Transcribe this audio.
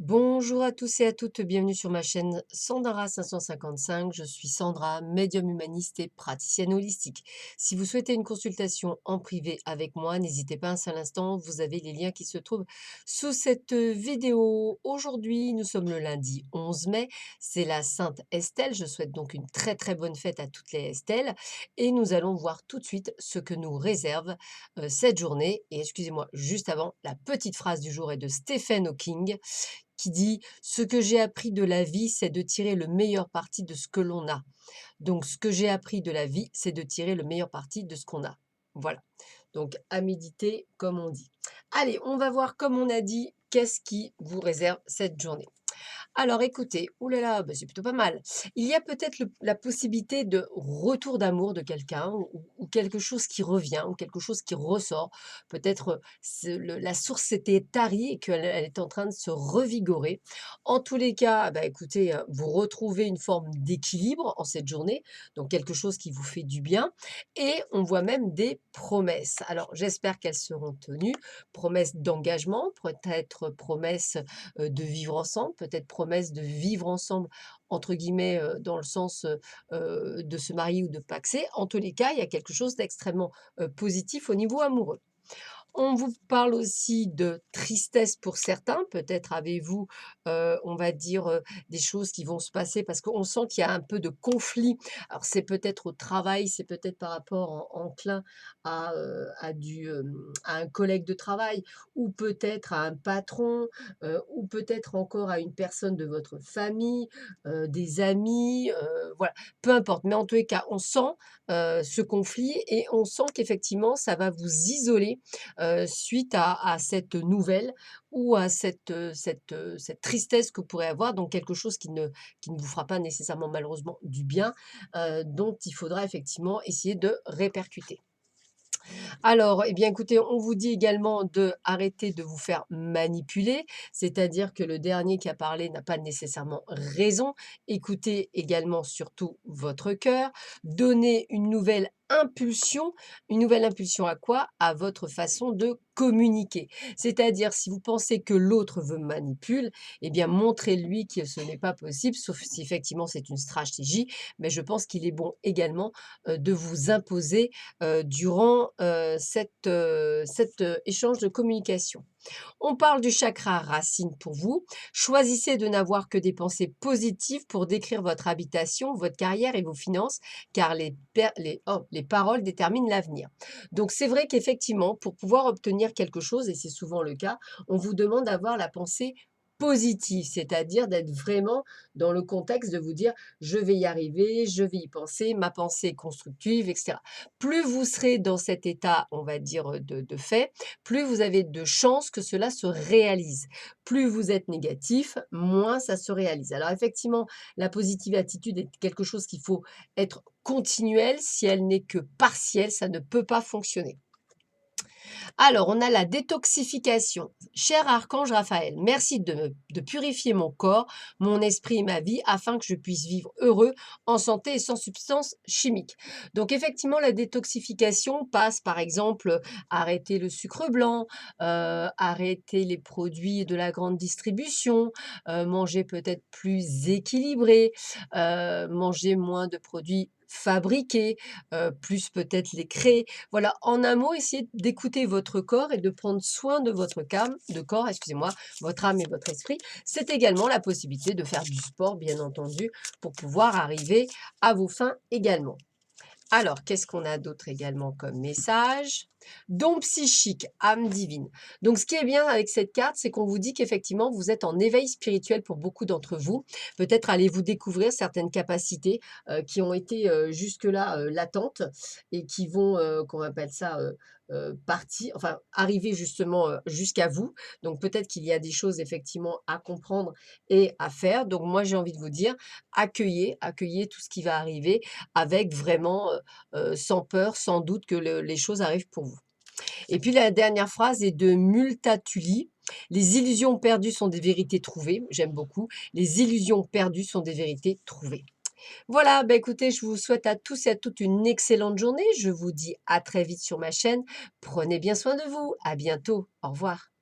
Bonjour à tous et à toutes, bienvenue sur ma chaîne Sandara 555. Je suis Sandra, médium humaniste et praticienne holistique. Si vous souhaitez une consultation en privé avec moi, n'hésitez pas un seul instant, vous avez les liens qui se trouvent sous cette vidéo. Aujourd'hui, nous sommes le lundi 11 mai, c'est la Sainte Estelle. Je souhaite donc une très très bonne fête à toutes les Estelles et nous allons voir tout de suite ce que nous réserve cette journée. Et excusez-moi, juste avant, la petite phrase du jour est de Stephen Hawking qui dit: «Ce que j'ai appris de la vie, c'est de tirer le meilleur parti de ce que l'on a». Donc ce que j'ai appris de la vie, c'est de tirer le meilleur parti de ce qu'on a. Voilà, donc à méditer comme on dit. Allez, on va voir comme on a dit, qu'est-ce qui vous réserve cette journée? Alors écoutez, ouh là là, bah, c'est plutôt pas mal. Il y a peut-être la possibilité de retour d'amour de quelqu'un ou quelque chose qui revient ou quelque chose qui ressort. Peut-être la source s'était tarie et qu'elle est en train de se revigorer. En tous les cas, bah, écoutez, vous retrouvez une forme d'équilibre en cette journée, donc quelque chose qui vous fait du bien. Et on voit même des promesses. Alors j'espère qu'elles seront tenues. Promesses d'engagement, peut-être promesses de vivre ensemble, peut-être promesse de vivre ensemble entre guillemets, dans le sens, de se marier ou de paxer. En tous les cas, il y a quelque chose d'extrêmement, positif au niveau amoureux. On vous parle aussi de tristesse pour certains. Peut-être avez-vous, on va dire, des choses qui vont se passer parce qu'on sent qu'il y a un peu de conflit. Alors c'est peut-être au travail, c'est peut-être par rapport enclin à un collègue de travail ou peut-être à un patron, ou peut-être encore à une personne de votre famille, des amis, voilà, peu importe. Mais en tous les cas, on sent, ce conflit et on sent qu'effectivement ça va vous isoler suite à cette nouvelle ou à cette tristesse que vous pourrez avoir, donc quelque chose qui ne vous fera pas nécessairement malheureusement du bien, dont il faudra effectivement essayer de répercuter. Alors, eh bien, écoutez, on vous dit également de arrêter de vous faire manipuler, c'est-à-dire que le dernier qui a parlé n'a pas nécessairement raison. Écoutez également surtout votre cœur. Donnez une nouvelle impulsion à quoi? À votre façon de communiquer. C'est-à-dire, si vous pensez que l'autre vous manipule, eh bien, montrez-lui que ce n'est pas possible, sauf si effectivement c'est une stratégie. Mais je pense qu'il est bon également de vous imposer durant cet échange de communication. On parle du chakra racine pour vous. Choisissez de n'avoir que des pensées positives pour décrire votre habitation, votre carrière et vos finances, car les paroles déterminent l'avenir. Donc c'est vrai qu'effectivement, pour pouvoir obtenir quelque chose, et c'est souvent le cas, on vous demande d'avoir la pensée positive, c'est-à-dire d'être vraiment dans le contexte de vous dire je vais y arriver, je vais y penser, ma pensée est constructive, etc. Plus vous serez dans cet état, on va dire, de fait, plus vous avez de chances que cela se réalise. Plus vous êtes négatif, moins ça se réalise. Alors effectivement, la positive attitude est quelque chose qu'il faut être continuel. Si elle n'est que partielle, ça ne peut pas fonctionner. Alors, on a la détoxification. Cher archange Raphaël, merci de purifier mon corps, mon esprit et ma vie afin que je puisse vivre heureux, en santé et sans substances chimiques. Donc, effectivement, la détoxification passe par exemple arrêter le sucre blanc, arrêter les produits de la grande distribution, manger peut-être plus équilibré, manger moins de produits fabriqués, plus peut-être les créer. Voilà, en un mot, essayez d'écouter votre corps et de prendre soin de votre corps, excusez-moi, votre âme et votre esprit. C'est également la possibilité de faire du sport, bien entendu, pour pouvoir arriver à vos fins également. Alors, qu'est-ce qu'on a d'autre également comme message? Don psychique, âme divine. Donc, ce qui est bien avec cette carte, c'est qu'on vous dit qu'effectivement, vous êtes en éveil spirituel pour beaucoup d'entre vous. Peut-être allez-vous découvrir certaines capacités qui ont été jusque-là latentes et qui vont, qu'on appelle ça, partir, enfin, arriver justement jusqu'à vous. Donc, peut-être qu'il y a des choses effectivement à comprendre et à faire. Donc, moi, j'ai envie de vous dire, accueillez tout ce qui va arriver avec vraiment sans peur, sans doute que les choses arrivent pour vous. Et puis la dernière phrase est de Multatuli. Les illusions perdues sont des vérités trouvées. J'aime beaucoup. Les illusions perdues sont des vérités trouvées. Voilà, bah écoutez, je vous souhaite à tous et à toutes une excellente journée. Je vous dis à très vite sur ma chaîne. Prenez bien soin de vous. À bientôt. Au revoir.